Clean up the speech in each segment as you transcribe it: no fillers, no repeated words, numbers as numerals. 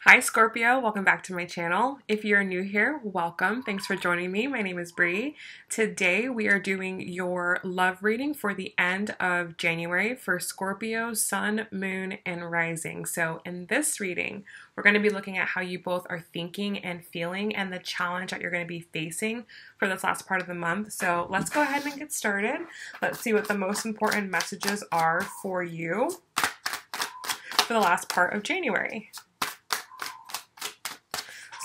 Hi Scorpio, welcome back to my channel. If you're new here, welcome. Thanks for joining me. My name is Bree. Today we are doing your love reading for the end of January for Scorpio, Sun, Moon, and Rising. So in this reading, we're going to be looking at how you both are thinking and feeling and the challenge that you're going to be facing for this last part of the month. So let's go ahead and get started. Let's see what the most important messages are for you for the last part of January.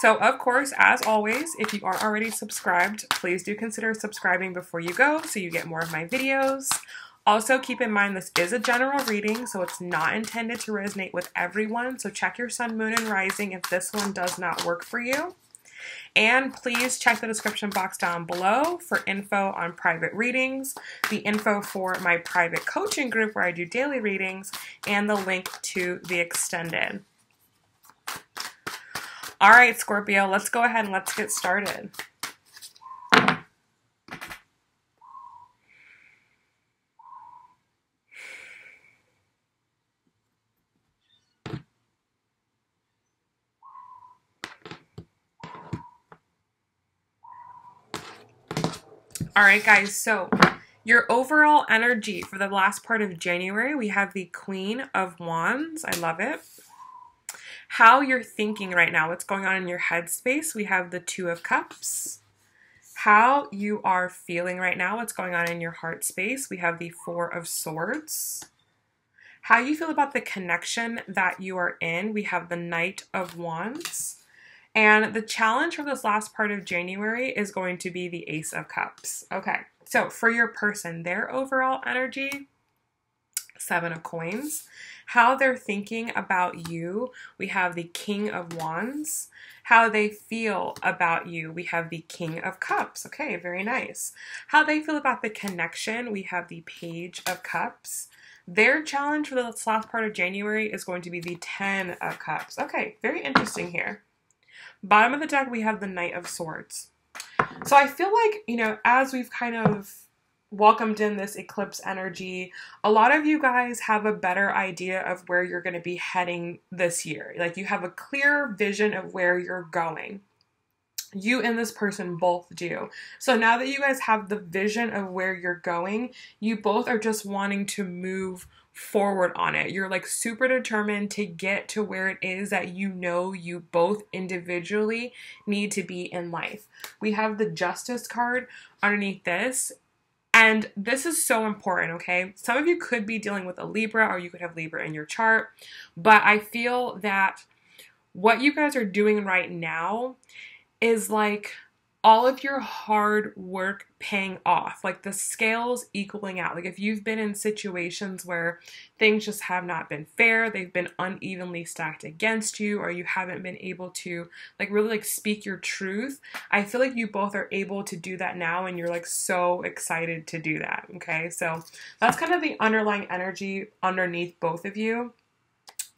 So, of course, as always, if you aren't already subscribed, please do consider subscribing before you go so you get more of my videos. Also, keep in mind this is a general reading, so it's not intended to resonate with everyone. So check your sun, moon, and rising if this one does not work for you. And please check the description box down below for info on private readings, the info for my private coaching group where I do daily readings, and the link to the extended. All right, Scorpio, let's go ahead and let's get started. All right, guys, so your overall energy for the last part of January, we have the Queen of Wands. I love it. How you're thinking right now, what's going on in your headspace, we have the Two of Cups. How you are feeling right now, what's going on in your heart space, we have the Four of Swords. How you feel about the connection that you are in, we have the Knight of Wands. And the challenge for this last part of January is going to be the Ace of Cups. Okay, so for your person, their overall energy, Seven of Coins. How they're thinking about you, we have the King of Wands. How they feel about you, we have the King of Cups. Okay, very nice. How they feel about the connection, we have the Page of Cups. Their challenge for the last part of January is going to be the Ten of Cups. Okay, very interesting here. Bottom of the deck, we have the Knight of Swords. So I feel like, as we've kind of welcomed in this eclipse energy, a lot of you guys have a better idea of where you're going to be heading this year. Like you have a clear vision of where you're going. You and this person both do. So now that you guys have the vision of where you're going, you both are just wanting to move forward on it. You're like super determined to get to where it is that you both individually need to be in life. We have the Justice card underneath this. And this is so important, okay? Some of you could be dealing with a Libra or you could have Libra in your chart. But I feel that what you guys are doing right now is like all of your hard work paying off, like the scales equaling out. Like if you've been in situations where things just have not been fair, they've been unevenly stacked against you, or you haven't been able to really speak your truth, I feel like you both are able to do that now and you're like so excited to do that, okay? So that's kind of the underlying energy underneath both of you.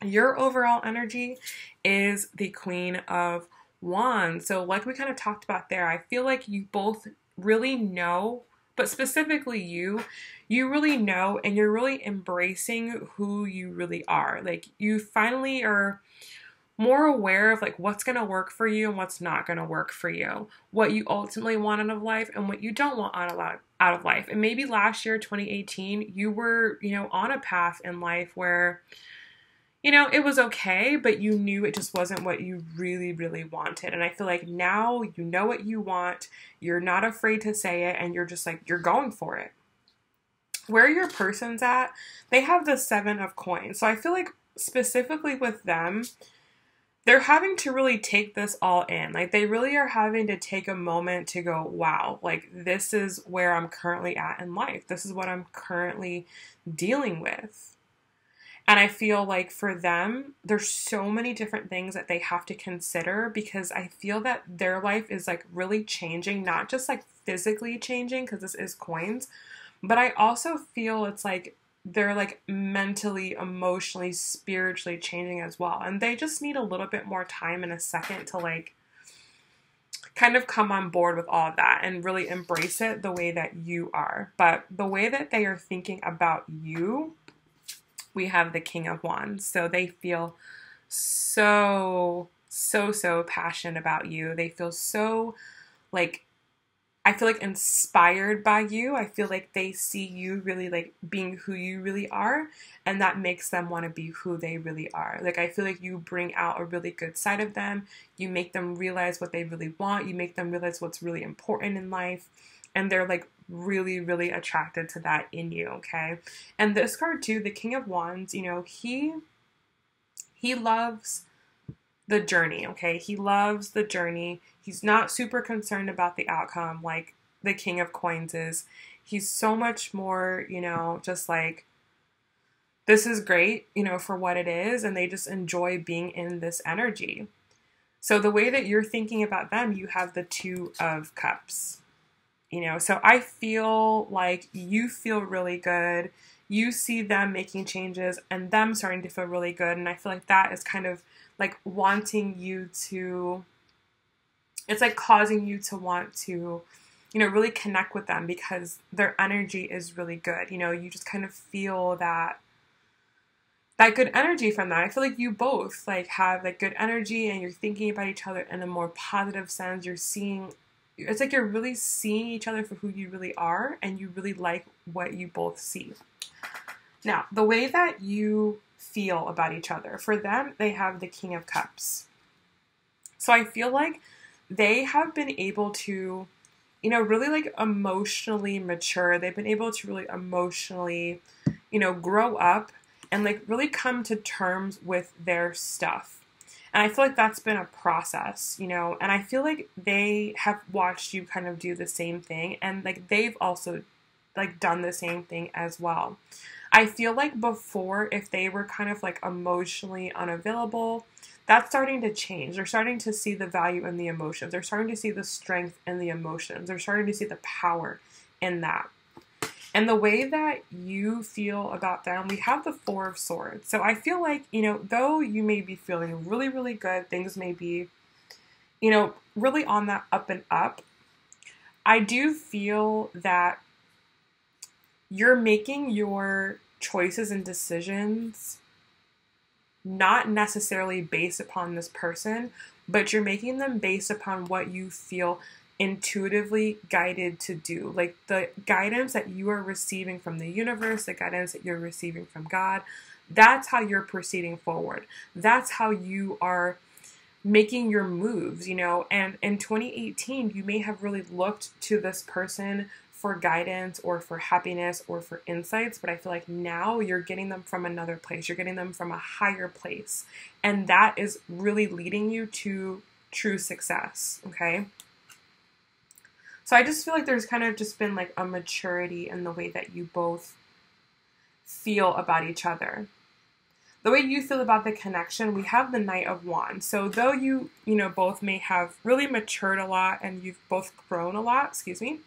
Your overall energy is the Queen of Wands. So like we kind of talked about there, I feel like you both really know, but specifically you really know and you're really embracing who you really are. Like you finally are more aware of like what's going to work for you and what's not going to work for you, what you ultimately want out of life and what you don't want out of life. And maybe last year, 2018, you were, on a path in life where it was okay, but you knew it just wasn't what you really, really wanted. And I feel like now you know what you want, you're not afraid to say it, and you're just like, you're going for it. Where your person's at, they have the Seven of Coins. So I feel like specifically with them, they're having to really take this all in. Like they really are having to take a moment to go, wow, like this is where I'm currently at in life. This is what I'm currently dealing with. And I feel like for them, there's so many different things that they have to consider because I feel that their life is like really changing, not just like physically changing because this is coins, but I also feel it's like they're like mentally, emotionally, spiritually changing as well. And they just need a little bit more time and a second to like kind of come on board with all of that and really embrace it the way that you are. But the way that they are thinking about you, we have the King of Wands. So they feel so passionate about you. They feel so like, I feel like inspired by you. I feel like they see you really like being who you really are, and that makes them want to be who they really are. Like, I feel like you bring out a really good side of them. You make them realize what they really want. You make them realize what's really important in life, and they're like really attracted to that in you, okay? And this card too, the King of Wands, you know, he loves the journey, okay? He loves the journey. He's not super concerned about the outcome like the King of Coins is. He's so much more, you know, just like, this is great, you know, for what it is, and they just enjoy being in this energy. So the way that you're thinking about them, you have the Two of Cups, you know, so I feel like you feel really good. You see them making changes and them starting to feel really good, and I feel like that is kind of like wanting you to, it's like causing you to want to, you know, really connect with them because their energy is really good. You know, you just kind of feel that good energy from them. I feel like you both like have like good energy, and you're thinking about each other in a more positive sense. You're seeing, it's like you're really seeing each other for who you really are, and you really like what you both see. Now, the way that you feel about each other, for them, they have the King of Cups. So I feel like they have been able to, you know, really like emotionally mature. They've been able to really emotionally, you know, grow up and like really come to terms with their stuff. And I feel like that's been a process, you know, and I feel like they have watched you kind of do the same thing, and like they've also like done the same thing as well. I feel like before, if they were kind of like emotionally unavailable, that's starting to change. They're starting to see the value in the emotions. They're starting to see the strength in the emotions. They're starting to see the power in that. And the way that you feel about them, we have the Four of Swords. So I feel like, you know, though you may be feeling really good, things may be, you know, really on that up and up, I do feel that you're making your choices and decisions not necessarily based upon this person, but you're making them based upon what you feel intuitively guided to do. Like the guidance that you are receiving from the universe, the guidance that you're receiving from God, that's how you're proceeding forward. That's how you are making your moves, you know. And in 2018, you may have really looked to this person for guidance or for happiness or for insights, but I feel like now you're getting them from another place. You're getting them from a higher place, and that is really leading you to true success, okay? So I just feel like there's kind of just been like a maturity in the way that you both feel about each other. The way you feel about the connection, we have the Knight of Wands. So though you know, both may have really matured a lot and you've both grown a lot, excuse me,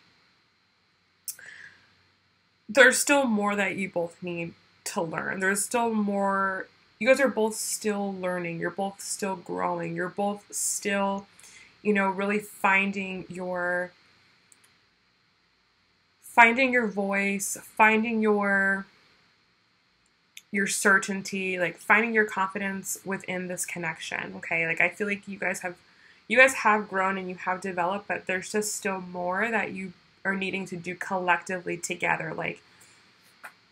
there's still more that you both need to learn. There's still more. You guys are both still learning. You're both still growing. You're both still, you know, really finding your voice, finding your certainty, like finding your confidence within this connection, okay? Like I feel like you guys have grown and you have developed, but there's just still more that you are needing to do collectively together. Like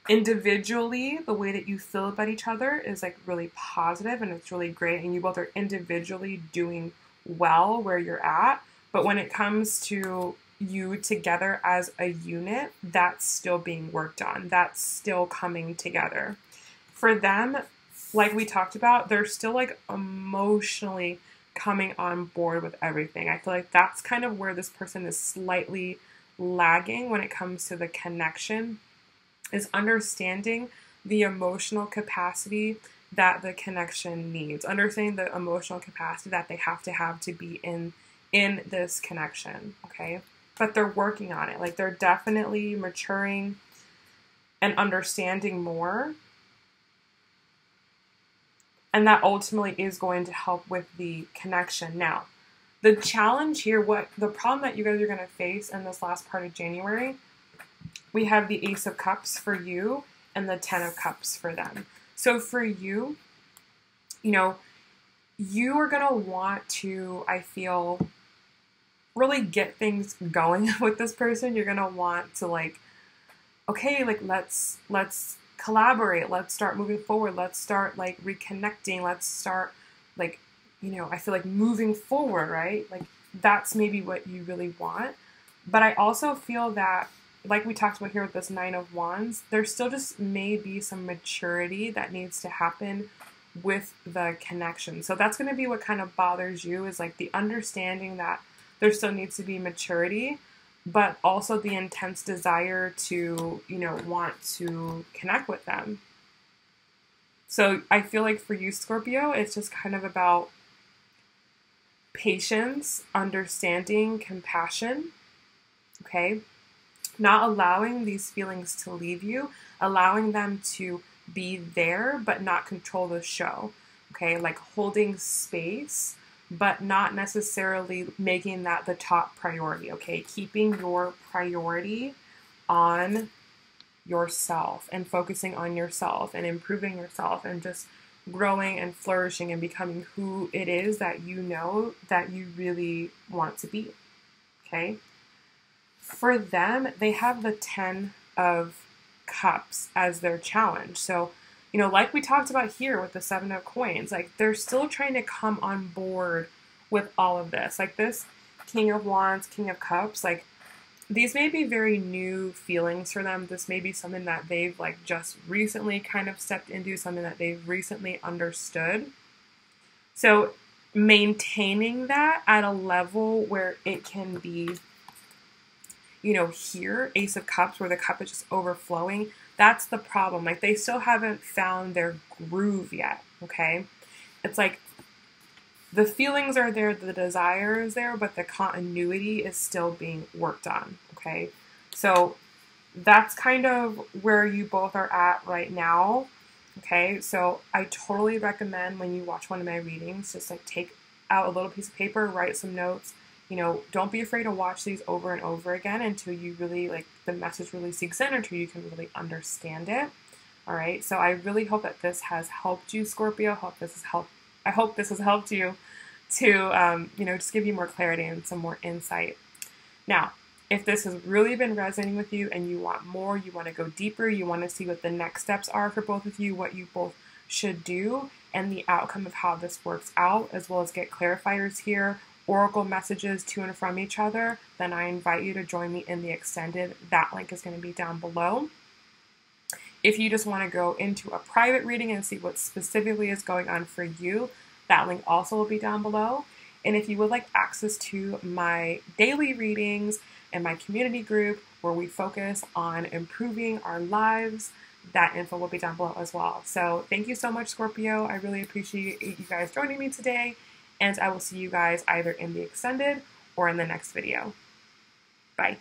individually, the way that you feel about each other is like really positive and it's really great, and you both are individually doing well where you're at, but when it comes to you together as a unit, that's still being worked on. That's still coming together. For them, like we talked about, they're still like emotionally coming on board with everything. I feel like that's kind of where this person is slightly lagging when it comes to the connection, is understanding the emotional capacity that the connection needs, understanding the emotional capacity that they have to be in this connection, okay? But they're working on it. Like they're definitely maturing and understanding more. And that ultimately is going to help with the connection. Now, the challenge here, the problem that you guys are going to face in this last part of January, we have the Ace of Cups for you and the Ten of Cups for them. So for you, you know, you are going to want to, I feel, really get things going with this person. You're going to want to like, okay, like let's collaborate. Let's start moving forward. Let's start like reconnecting. Let's start like, I feel like moving forward, right? Like that's maybe what you really want. But I also feel that, like we talked about here with this Nine of Wands, there still just may be some maturity that needs to happen with the connection. So that's going to be what kind of bothers you, is like the understanding that there still needs to be maturity, but also the intense desire to, want to connect with them. So I feel like for you, Scorpio, it's just kind of about patience, understanding, compassion, okay? Not allowing these feelings to leave you, allowing them to be there, but not control the show, okay? Like holding space, but not necessarily making that the top priority, okay? Keeping your priority on yourself and focusing on yourself and improving yourself and just growing and flourishing and becoming who it is that you know that you really want to be, okay? For them, they have the 10 of Cups as their challenge. So, like we talked about here with the 7 of Coins, like they're still trying to come on board with all of this. Like this King of Wands, King of Cups, like these may be very new feelings for them. This may be something that they've like just recently kind of stepped into, something that they've recently understood. So maintaining that at a level where it can be, here, Ace of Cups, where the cup is just overflowing, that's the problem. Like they still haven't found their groove yet, okay? It's like the feelings are there, the desire is there, but the continuity is still being worked on, okay? So that's kind of where you both are at right now, okay? So I totally recommend when you watch one of my readings, just like take out a little piece of paper, write some notes. Don't be afraid to watch these over and over again until you really, like, the message really sinks in, until you can really understand it. All right. So I really hope that this has helped you, Scorpio. I hope this has helped you to, just give you more clarity and some more insight. Now, if this has really been resonating with you and you want more, you want to go deeper, you want to see what the next steps are for both of you, what you both should do, and the outcome of how this works out, as well as get clarifiers here, oracle messages to and from each other, then I invite you to join me in the extended. That link is going to be down below. If you just want to go into a private reading and see what specifically is going on for you, that link also will be down below. And if you would like access to my daily readings and my community group where we focus on improving our lives, that info will be down below as well. So thank you so much, Scorpio. I really appreciate you guys joining me today. And I will see you guys either in the extended or in the next video. Bye.